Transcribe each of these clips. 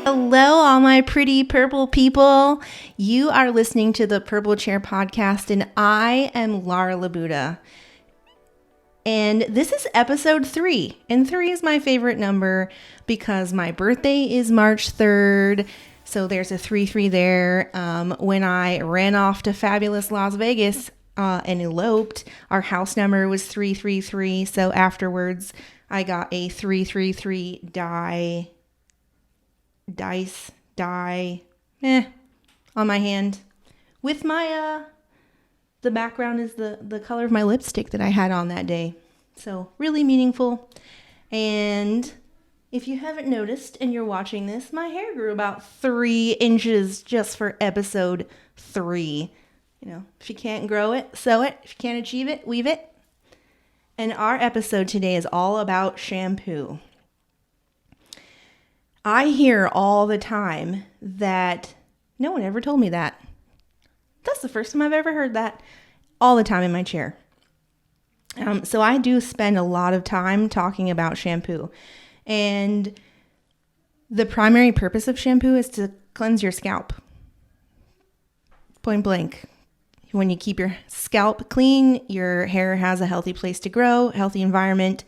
Hello, all my pretty purple people. You are listening to the Purple Chair podcast, and I am Laura Labuda. And this is episode 3. And 3 is my favorite number because my birthday is March 3rd. So there's a 3-3 there. When I ran off to fabulous Las Vegas and eloped, our house number was 333. So afterwards, I got a 333 dice on my hand with my the background is the color of my lipstick that I had on that day. So really meaningful. And if you haven't noticed and you're watching this, my hair grew about 3 inches just for episode 3. You know, if you can't grow it, sew it. If you can't achieve it, weave it. And our episode today is all about shampoo. I hear all the time that no one ever told me that. That's the first time I've ever heard that, all the time in my chair. So I do spend a lot of time talking about shampoo. And the primary purpose of shampoo is to cleanse your scalp. Point blank. When you keep your scalp clean, your hair has a healthy place to grow, healthy environment.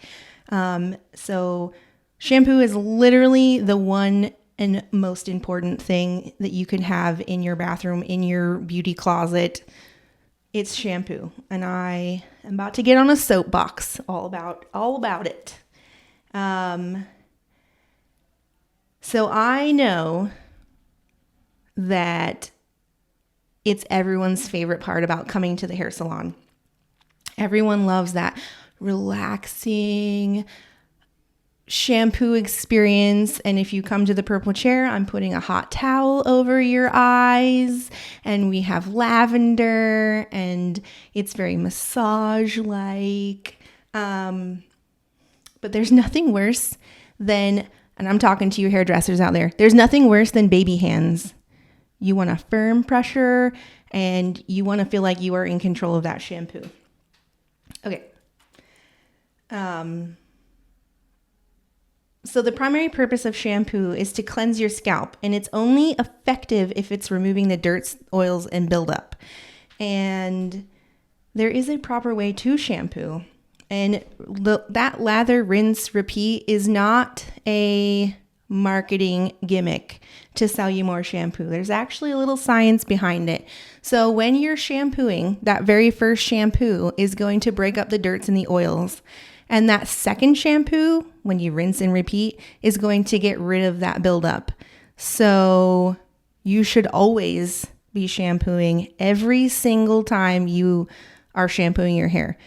So shampoo is literally the one and most important thing that you can have in your bathroom, in your beauty closet. It's shampoo. And I am about to get on a soapbox all about it. So I know that it's everyone's favorite part about coming to the hair salon. Everyone loves that relaxing shampoo experience. And if you come to the Purple Chair, I'm putting a hot towel over your eyes, and we have lavender, and it's very massage-like. But there's nothing worse than, and I'm talking to you hairdressers out there, there's nothing worse than baby hands. You want a firm pressure, and you want to feel like you are in control of that shampoo. Okay. So the primary purpose of shampoo is to cleanse your scalp, and it's only effective if it's removing the dirt, oils, and buildup. And there is a proper way to shampoo. And that lather, rinse, repeat is not a marketing gimmick to sell you more shampoo. There's actually a little science behind it. So when you're shampooing, that very first shampoo is going to break up the dirts and the oils. And that second shampoo, when you rinse and repeat, is going to get rid of that buildup. So you should always be shampooing every single time you are shampooing your hair.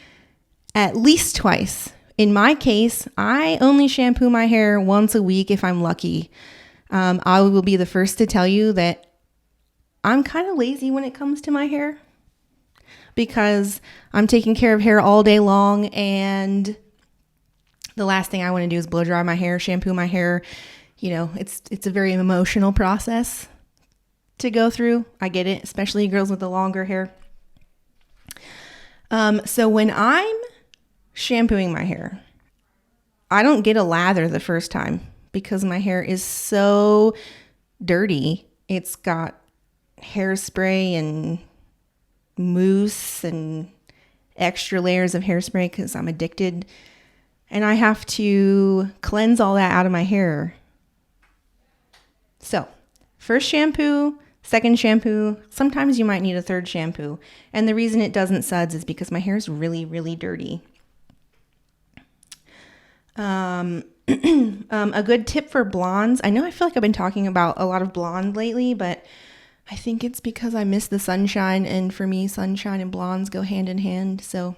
At least twice. In my case, I only shampoo my hair once a week if I'm lucky. I will be the first to tell you that I'm kind of lazy when it comes to my hair because I'm taking care of hair all day long, and the last thing I want to do is blow dry my hair, shampoo my hair. You know, it's a very emotional process to go through. I get it, especially girls with the longer hair. So when I'm shampooing my hair, I don't get a lather the first time because my hair is so dirty. It's got hairspray and mousse and extra layers of hairspray because I'm addicted. And I have to cleanse all that out of my hair. So, first shampoo, second shampoo, sometimes you might need a third shampoo. And the reason it doesn't suds is because my hair is really, really dirty. A good tip for blondes. I know I feel like I've been talking about a lot of blonde lately, but I think it's because I miss the sunshine. And for me, sunshine and blondes go hand in hand. So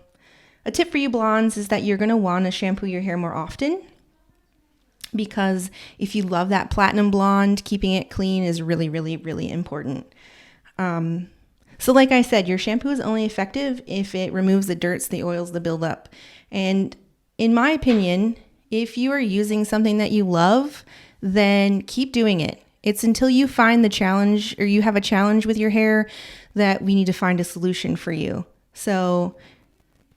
a tip for you blondes is that you're going to want to shampoo your hair more often, because if you love that platinum blonde, keeping it clean is really, really, really important. So like I said, your shampoo is only effective if it removes the dirts, the oils, the buildup. And in my opinion, if you are using something that you love, then keep doing it. It's until you find the challenge, or you have a challenge with your hair, that we need to find a solution for you. So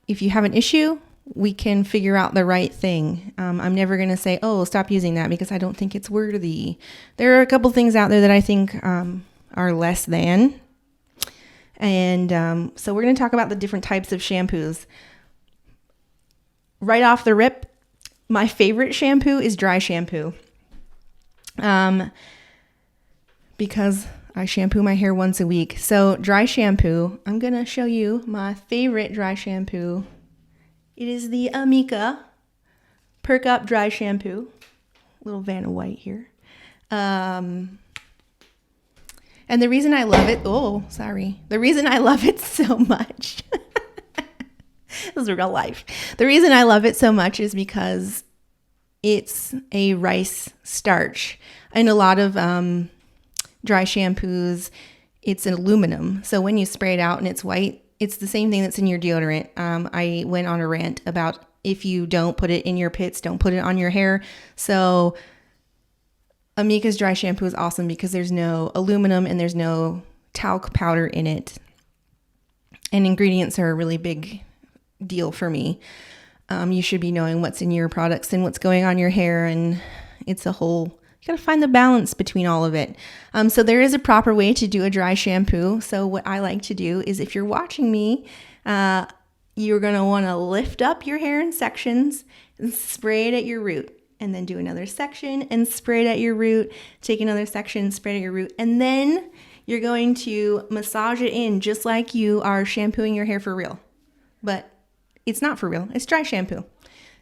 if you have an issue we can figure out the right thing. I'm never going to say, oh, stop using that, because I don't think it's worthy. There are a couple things out there that I think are less than. And so we're going to talk about the different types of shampoos. Right off the rip, my favorite shampoo is dry shampoo. Because I shampoo my hair once a week. So dry shampoo, I'm going to show you my favorite dry shampoo. It is the Amika Perk Up Dry Shampoo. Little Vanna White here. And the reason I love it, the reason I love it so much, this is real life. The reason I love it so much is because it's a rice starch. In a lot of dry shampoos, it's an aluminum. So when you spray it out and it's white, it's the same thing that's in your deodorant. I went on a rant about if you don't put it in your pits, don't put it on your hair. So Amika's dry shampoo is awesome because there's no aluminum and there's no talc powder in it. And ingredients are a really big deal for me. You should be knowing what's in your products and what's going on your hair, and it's a whole, you got to find the balance between all of it. So there is a proper way to do a dry shampoo. So what I like to do is, if you're watching me, you're going to want to lift up your hair in sections and spray it at your root, and then do another section and spray it at your root, take another section, spray it at your root, and then you're going to massage it in just like you are shampooing your hair for real. But it's not for real. It's dry shampoo.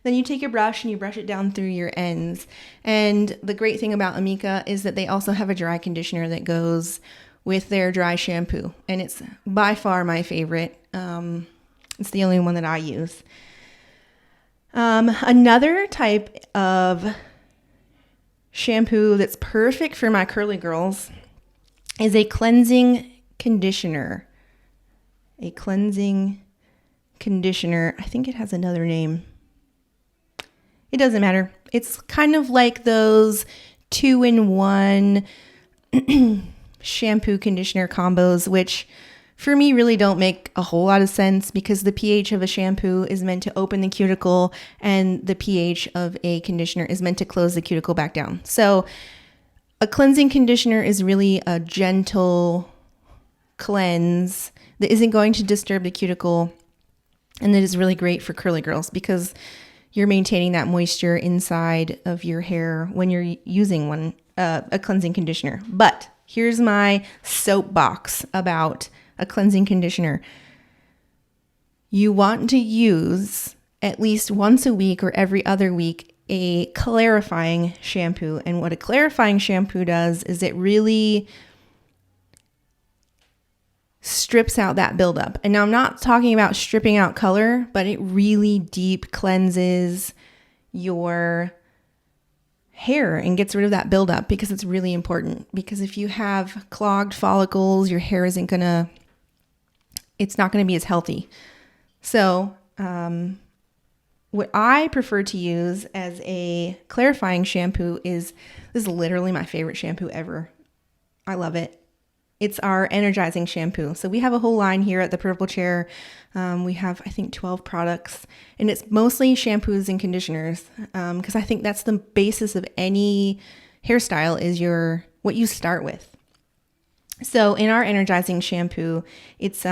Then you take your brush and you brush it down through your ends. And the great thing about Amika is that they also have a dry conditioner that goes with their dry shampoo. And it's by far my favorite. It's the only one that I use. Another type of shampoo that's perfect for my curly girls is a cleansing conditioner. A cleansing conditioner. I think it has another name. It doesn't matter. It's kind of like those 2-in-1 shampoo conditioner combos, which for me really don't make a whole lot of sense, because the pH of a shampoo is meant to open the cuticle and the pH of a conditioner is meant to close the cuticle back down. So a cleansing conditioner is really a gentle cleanse that isn't going to disturb the cuticle, and that is really great for curly girls because you're maintaining that moisture inside of your hair when you're using a cleansing conditioner. But here's my soapbox about a cleansing conditioner. You want to use at least once a week or every other week a clarifying shampoo. And what a clarifying shampoo does is it really strips out that buildup. And now I'm not talking about stripping out color, but it really deep cleanses your hair and gets rid of that buildup, because it's really important. Because if you have clogged follicles, your hair it's not going to be as healthy. So what I prefer to use as a clarifying shampoo this is literally my favorite shampoo ever. I love it. It's our energizing shampoo. So we have a whole line here at the Purple Chair. We have, I think, 12 products, and it's mostly shampoos and conditioners, because I think that's the basis of any hairstyle, is what you start with. So in our energizing shampoo, it's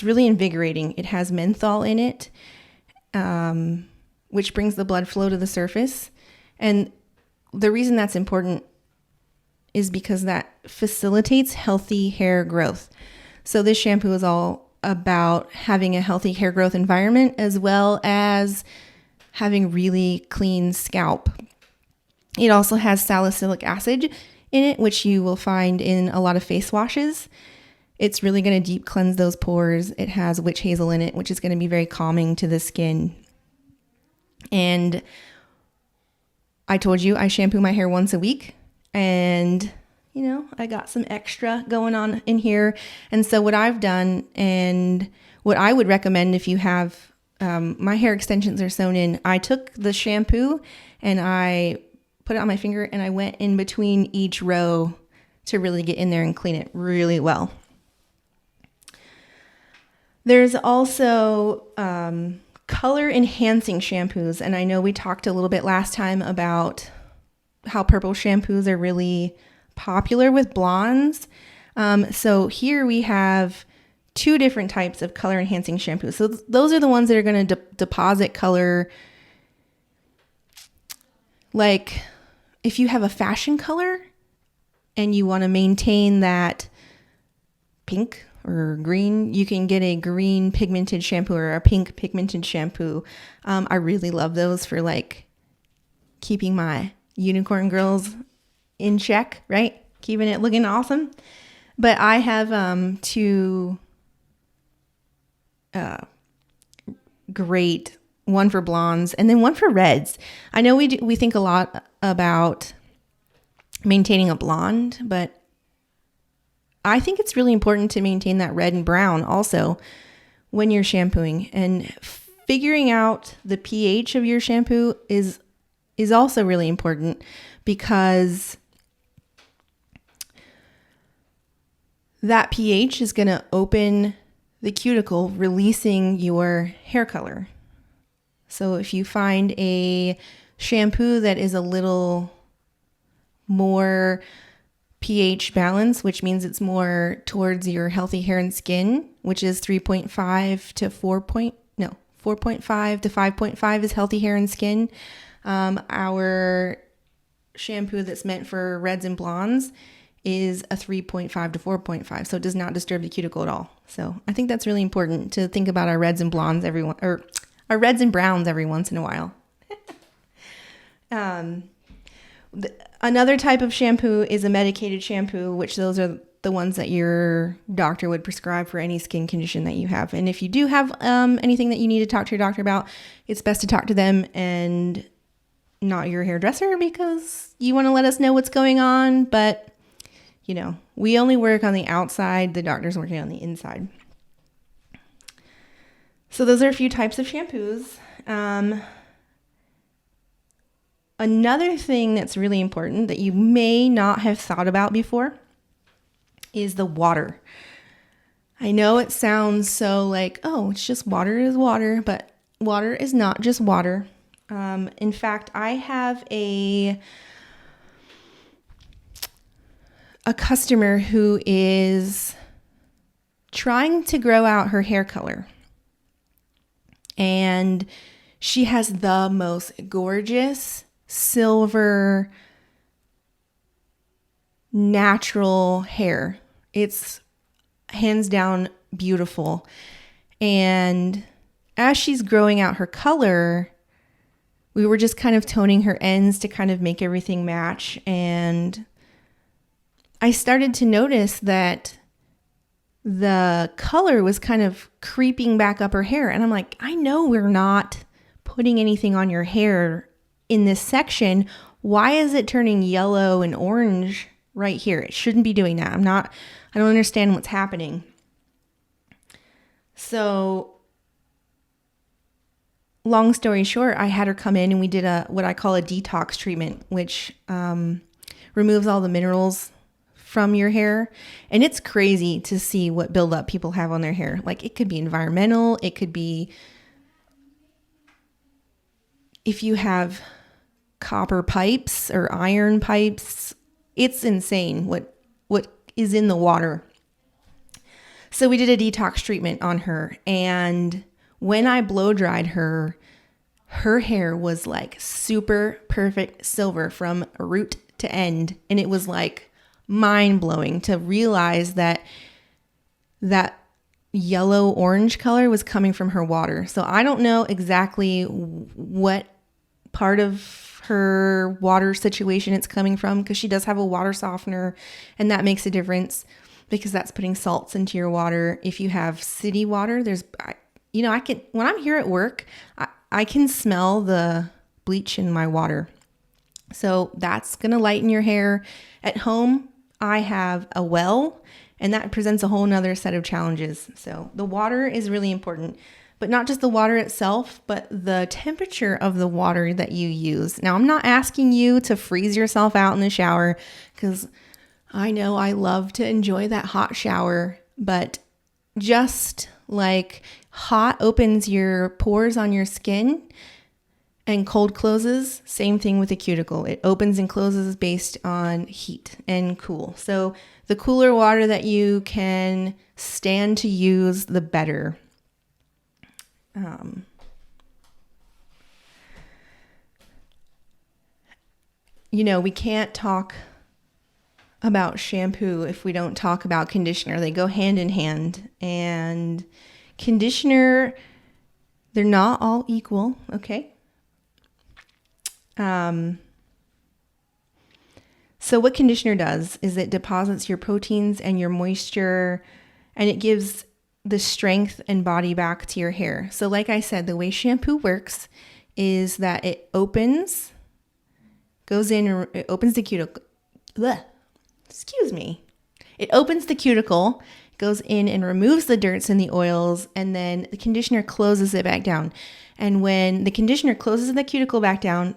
really invigorating. It has menthol in it, which brings the blood flow to the surface. And the reason that's important is because that facilitates healthy hair growth. So this shampoo is all about having a healthy hair growth environment, as well as having really clean scalp. It also has salicylic acid in it, which you will find in a lot of face washes. It's really going to deep cleanse those pores. It has witch hazel in it, which is going to be very calming to the skin. And I told you I shampoo my hair once a week. And, I got some extra going on in here. And so what I've done, and what I would recommend if you have, my hair extensions are sewn in, I took the shampoo and I put it on my finger and I went in between each row to really get in there and clean it really well. There's also color enhancing shampoos. And I know we talked a little bit last time about how purple shampoos are really popular with blondes. So here we have two different types of color enhancing shampoos. So those are the ones that are going to deposit color. Like if you have a fashion color and you want to maintain that pink or green, you can get a green pigmented shampoo or a pink pigmented shampoo. I really love those for like keeping my unicorn girls in check, right? Keeping it looking awesome. But I have two great, one for blondes and then one for reds. I know we think a lot about maintaining a blonde, but I think it's really important to maintain that red and brown also when you're shampooing. And figuring out the pH of your shampoo is also really important, because that pH is going to open the cuticle, releasing your hair color. So if you find a shampoo that is a little more pH balance, which means it's more towards your healthy hair and skin, which is 4.5 to 5.5 is healthy hair and skin. Our shampoo that's meant for reds and blondes is a 3.5 to 4.5, so it does not disturb the cuticle at all. So I think that's really important to think about our reds and blondes or our reds and browns every once in a while. Another type of shampoo is a medicated shampoo, which those are the ones that your doctor would prescribe for any skin condition that you have. And if you do have anything that you need to talk to your doctor about, it's best to talk to them and not your hairdresser, because you want to let us know what's going on. But, you know, we only work on the outside. The doctor's working on the inside. So those are a few types of shampoos. Another thing that's really important that you may not have thought about before is the water. I know it sounds so like, oh, it's just water is water, but water is not just water. In fact, I have a customer who is trying to grow out her hair color. And she has the most gorgeous silver natural hair. It's hands down beautiful. And as she's growing out her color, we were just kind of toning her ends to kind of make everything match. And I started to notice that the color was kind of creeping back up her hair. And I'm like, I know we're not putting anything on your hair in this section. Why is it turning yellow and orange right here? It shouldn't be doing that. I don't understand what's happening. So long story short, I had her come in and we did what I call a detox treatment, which removes all the minerals from your hair. And it's crazy to see what buildup people have on their hair. Like, it could be environmental. It could be if you have copper pipes or iron pipes. It's insane what is in the water. So we did a detox treatment on her, and when I blow dried her hair was like super perfect silver from root to end. And it was like mind blowing to realize that yellow orange color was coming from her water. So I don't know exactly what part of her water situation it's coming from, because she does have a water softener, and that makes a difference because that's putting salts into your water. If you have city water, I can, when I'm here at work, I can smell the bleach in my water. So that's going to lighten your hair. At home, I have a well, and that presents a whole nother set of challenges. So the water is really important, but not just the water itself, but the temperature of the water that you use. Now, I'm not asking you to freeze yourself out in the shower, because I know I love to enjoy that hot shower, but just Like hot opens your pores on your skin and cold closes. Same thing with the cuticle. It opens and closes based on heat and cool. So the cooler water that you can stand to use, the better. We can't talk about shampoo if we don't talk about conditioner. They go hand in hand. And conditioner, they're not all equal, okay? So what conditioner does is it deposits your proteins and your moisture, and it gives the strength and body back to your hair. So like I said, the way shampoo works is that it opens, goes in, it opens the cuticle. It opens the cuticle, goes in and removes the dirts and the oils, and then the conditioner closes it back down. And when the conditioner closes the cuticle back down,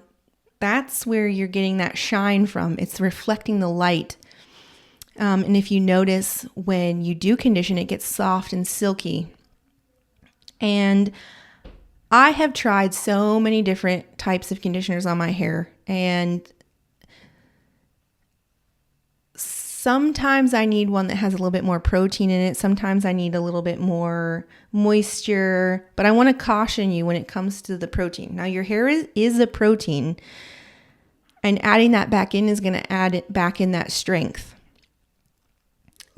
that's where you're getting that shine from. It's reflecting the light. And if you notice, when you do condition, it gets soft and silky. And I have tried so many different types of conditioners on my hair, and sometimes I need one that has a little bit more protein in it. Sometimes I need a little bit more moisture, but I want to caution you when it comes to the protein. Now, your hair is a protein, and adding that back in is going to add it back in that strength.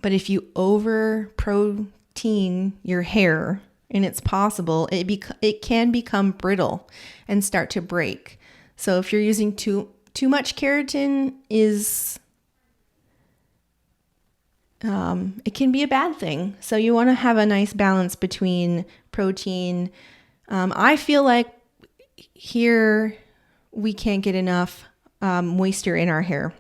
But if you over protein your hair, and it's possible, it can become brittle and start to break. So if you're using too much keratin, it can be a bad thing. So you want to have a nice balance between protein. I feel like here we can't get enough moisture in our hair.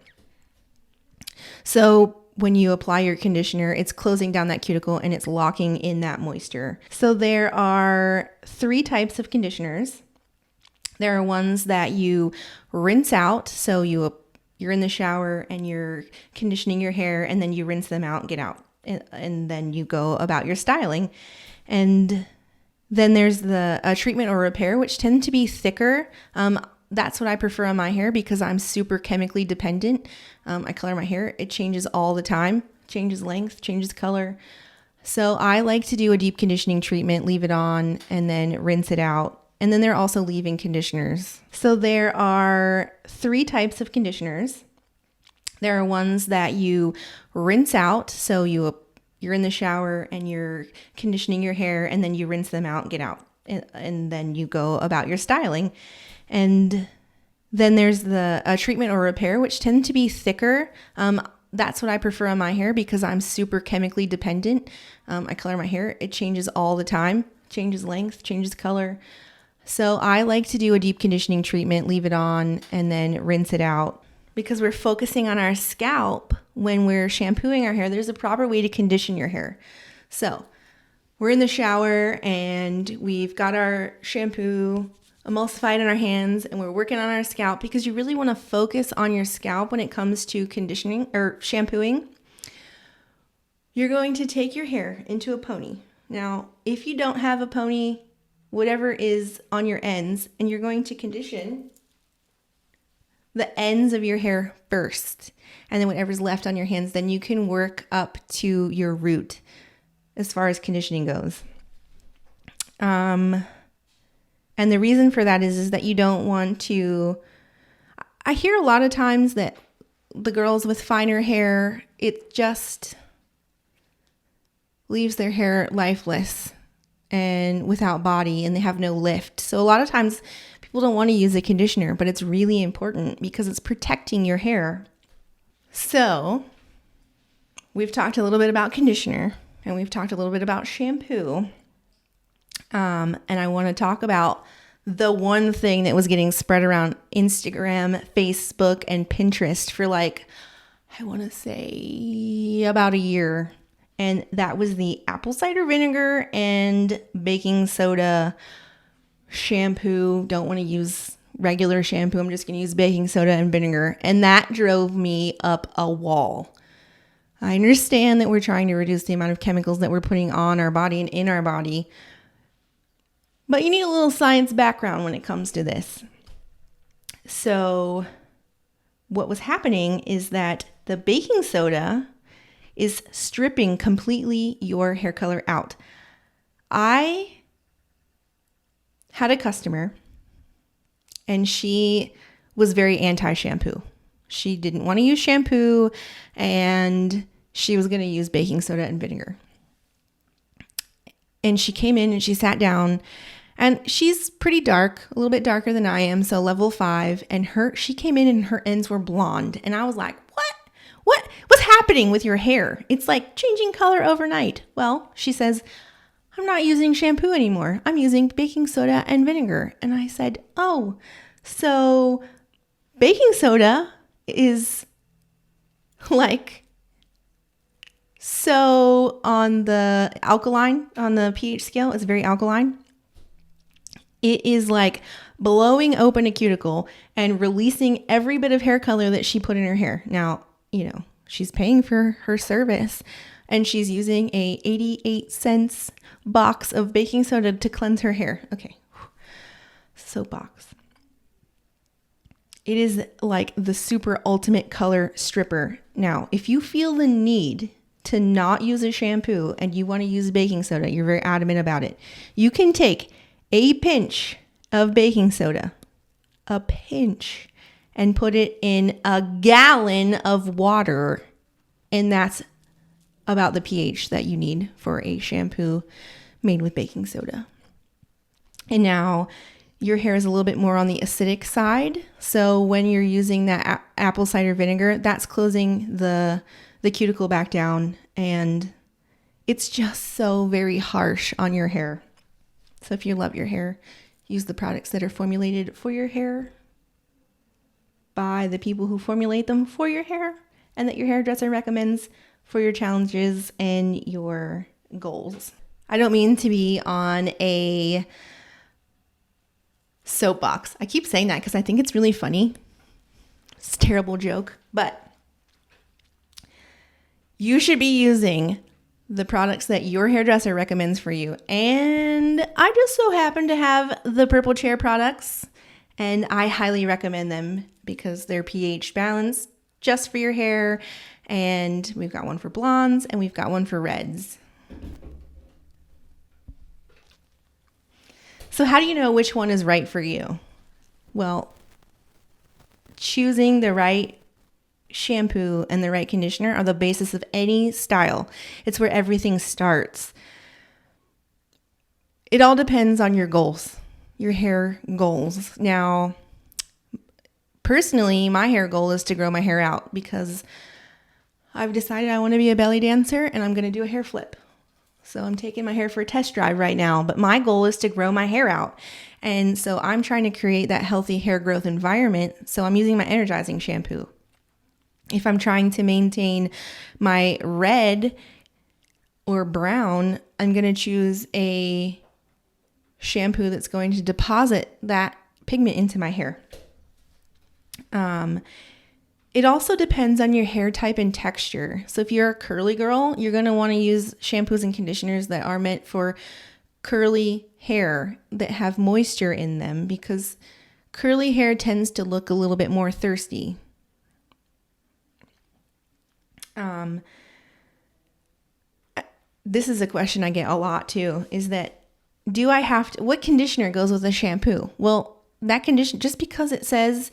So when you apply your conditioner, it's closing down that cuticle and it's locking in that moisture. So there are 3 types of conditioners. There are ones that you rinse out. So you're in the shower and you're conditioning your hair, and then you rinse them out and get out. And then you go about your styling. And then there's the treatment or repair, which tend to be thicker. That's what I prefer on my hair because I'm super chemically dependent. I color my hair. It changes all the time, changes length, changes color. So I like to do a deep conditioning treatment, leave it on, and then rinse it out. And then there are also leave-in conditioners. So there are 3 types of conditioners. There are ones that you rinse out. So you're in the shower and you're conditioning your hair, and then you rinse them out and get out. And then you go about your styling. And then there's the treatment or repair, which tend to be thicker. That's what I prefer on my hair because I'm super chemically dependent. I color my hair. It changes all the time, changes length, changes color. So I like to do a deep conditioning treatment, leave it on, and then rinse it out. Because we're focusing on our scalp when we're shampooing our hair, there's a proper way to condition your hair. So we're in the shower and we've got our shampoo emulsified in our hands and we're working on our scalp because you really want to focus on your scalp when it comes to conditioning or shampooing. You're going to take your hair into a pony. Now, if you don't have a pony, whatever is on your ends, and you're going to condition the ends of your hair first, and then whatever's left on your hands, then you can work up to your root as far as conditioning goes. And the reason for that is that you don't want to, I hear a lot of times that the girls with finer hair, it just leaves their hair lifeless and without body, and they have no lift. So a lot of times people don't want to use a conditioner, but it's really important because it's protecting your hair. So we've talked a little bit about conditioner and we've talked a little bit about shampoo. And I want to talk about the one thing that was getting spread around Instagram, Facebook, and Pinterest for I want to say about a year. And that was the apple cider vinegar and baking soda shampoo. Don't want to use regular shampoo. I'm just going to use baking soda and vinegar. And that drove me up a wall. I understand that we're trying to reduce the amount of chemicals that we're putting on our body and in our body, but you need a little science background when it comes to this. So what was happening is that the baking soda is stripping completely your hair color out. I had a customer and she was very anti-shampoo. She didn't want to use shampoo and she was going to use baking soda and vinegar. And she came in and she sat down, and she's pretty dark, a little bit darker than I am, so level 5. And she came in and her ends were blonde. And I was like, what's happening with your hair? It's like changing color overnight. Well, she says, I'm not using shampoo anymore. I'm using baking soda and vinegar. And I said, oh, so baking soda is like, so on the alkaline, on the pH scale, it's very alkaline. It is like blowing open a cuticle and releasing every bit of hair color that she put in her hair. Now, she's paying for her service and she's using a 88 cents box of baking soda to cleanse her hair. Okay. Soapbox. It is like the super ultimate color stripper. Now, if you feel the need to not use a shampoo and you want to use baking soda, you're very adamant about it, you can take a pinch of baking soda, a pinch, and put it in a gallon of water. And that's about the pH that you need for a shampoo made with baking soda. And now your hair is a little bit more on the acidic side. So when you're using that apple cider vinegar, that's closing the cuticle back down. And it's just so very harsh on your hair. So if you love your hair, use the products that are formulated for your hair by the people who formulate them for your hair and that your hairdresser recommends for your challenges and your goals. I don't mean to be on a soapbox. I keep saying that because I think it's really funny. It's a terrible joke, but you should be using the products that your hairdresser recommends for you. And I just so happen to have the Purple Chair products, and I highly recommend them because they're pH balanced just for your hair. And we've got one for blondes and we've got one for reds. So how do you know which one is right for you? Well, choosing the right shampoo and the right conditioner are the basis of any style. It's where everything starts. It all depends on your goals, your hair goals. Now, personally, my hair goal is to grow my hair out because I've decided I want to be a belly dancer and I'm going to do a hair flip. So I'm taking my hair for a test drive right now, but my goal is to grow my hair out. And so I'm trying to create that healthy hair growth environment. So I'm using my energizing shampoo. If I'm trying to maintain my red or brown, I'm going to choose a shampoo that's going to deposit that pigment into my hair. It also depends on your hair type and texture. So if you're a curly girl, you're going to want to use shampoos and conditioners that are meant for curly hair that have moisture in them because curly hair tends to look a little bit more thirsty. This is a question I get a lot too, is that what conditioner goes with a shampoo? Well, that condition, just because it says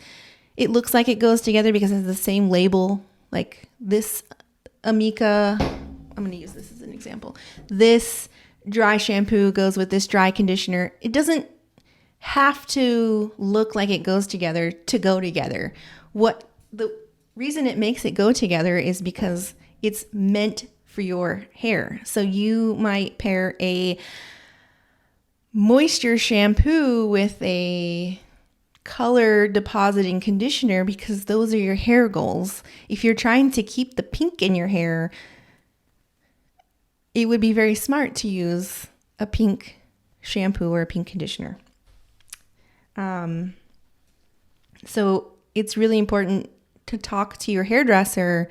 it looks like it goes together because it has the same label, like this Amika, I'm going to use this as an example. This dry shampoo goes with this dry conditioner. It doesn't have to look like it goes together to go together. What the reason it makes it go together is because it's meant for your hair. So you might pair a moisture shampoo with a color depositing conditioner because those are your hair goals. If you're trying to keep the pink in your hair, it would be very smart to use a pink shampoo or a pink conditioner. So it's really important to talk to your hairdresser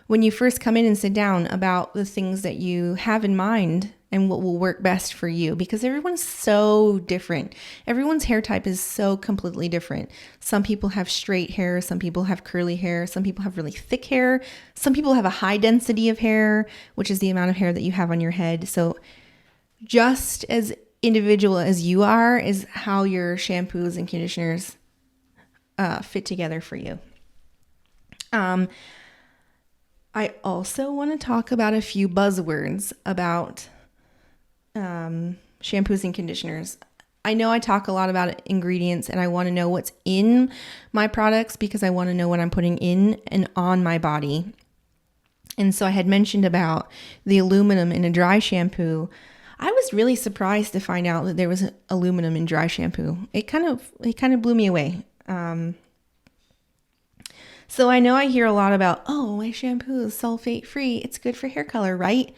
when you first come in and sit down about the things that you have in mind and what will work best for you, because everyone's so different. Everyone's hair type is so completely different. Some people have straight hair, some people have curly hair, some people have really thick hair, some people have a high density of hair, which is the amount of hair that you have on your head. So just as individual as you are is how your shampoos and conditioners fit together for you. I also want to talk about a few buzzwords about shampoos and conditioners. I know I talk a lot about ingredients, and I want to know what's in my products because I want to know what I'm putting in and on my body. And so I had mentioned about the aluminum in a dry shampoo. I was really surprised to find out that there was aluminum in dry shampoo. It kind of blew me away. So I know I hear a lot about, oh, my shampoo is sulfate free. It's good for hair color, right?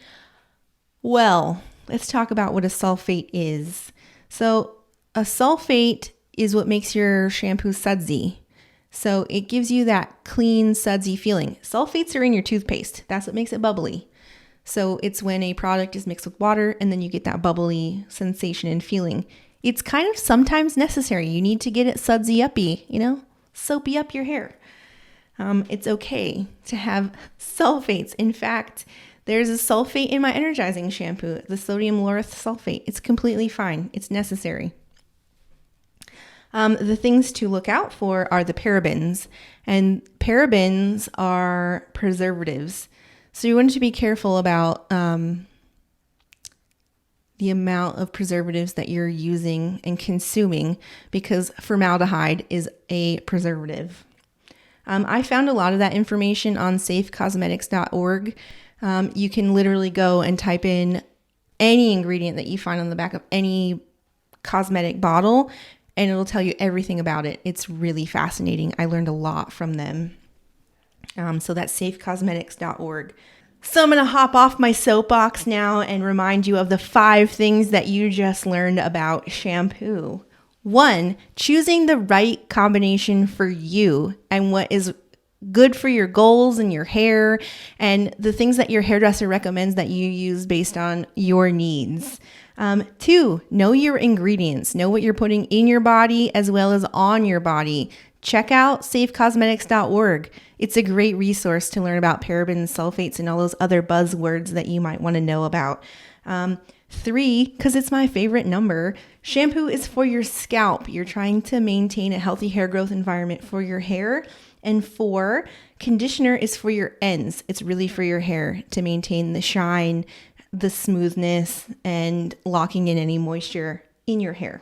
Well, let's talk about what a sulfate is. So a sulfate is what makes your shampoo sudsy. So it gives you that clean, sudsy feeling. Sulfates are in your toothpaste. That's what makes it bubbly. So it's when a product is mixed with water and then you get that bubbly sensation and feeling. It's kind of sometimes necessary. You need to get it sudsy uppy, soapy up your hair. It's okay to have sulfates. In fact, there's a sulfate in my energizing shampoo, the sodium lauryl sulfate. It's completely fine. It's necessary. The things to look out for are the parabens, and parabens are preservatives. So you want to be careful about the amount of preservatives that you're using and consuming, because formaldehyde is a preservative. I found a lot of that information on safecosmetics.org. You can literally go and type in any ingredient that you find on the back of any cosmetic bottle, and it'll tell you everything about it. It's really fascinating. I learned a lot from them. So that's safecosmetics.org. So I'm going to hop off my soapbox now and remind you of the 5 things that you just learned about shampoo. 1, choosing the right combination for you and what is good for your goals and your hair and the things that your hairdresser recommends that you use based on your needs. 2, know your ingredients. Know what you're putting in your body as well as on your body. Check out safecosmetics.org. It's a great resource to learn about parabens, sulfates, and all those other buzzwords that you might want to know about. 3, because it's my favorite number, shampoo is for your scalp. You're trying to maintain a healthy hair growth environment for your hair. And 4, conditioner is for your ends. It's really for your hair to maintain the shine, the smoothness, and locking in any moisture in your hair.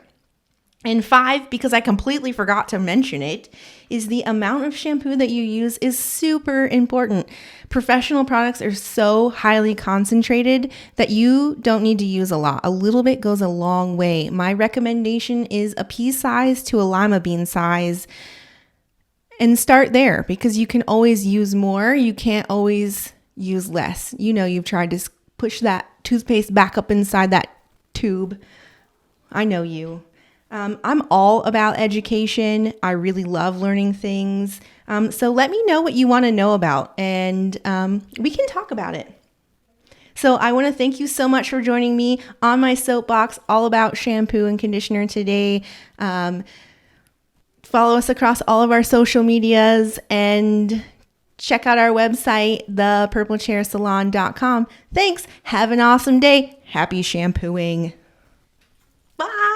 And 5, because I completely forgot to mention it, is the amount of shampoo that you use is super important. Professional products are so highly concentrated that you don't need to use a lot. A little bit goes a long way. My recommendation is a pea size to a lima bean size. And start there, because you can always use more. You can't always use less. You've tried to push that toothpaste back up inside that tube. I know you. I'm all about education. I really love learning things. So let me know what you want to know about, and we can talk about it. So I want to thank you so much for joining me on my soapbox all about shampoo and conditioner today. Follow us across all of our social medias and check out our website, thepurplechairsalon.com. Thanks. Have an awesome day. Happy shampooing. Bye.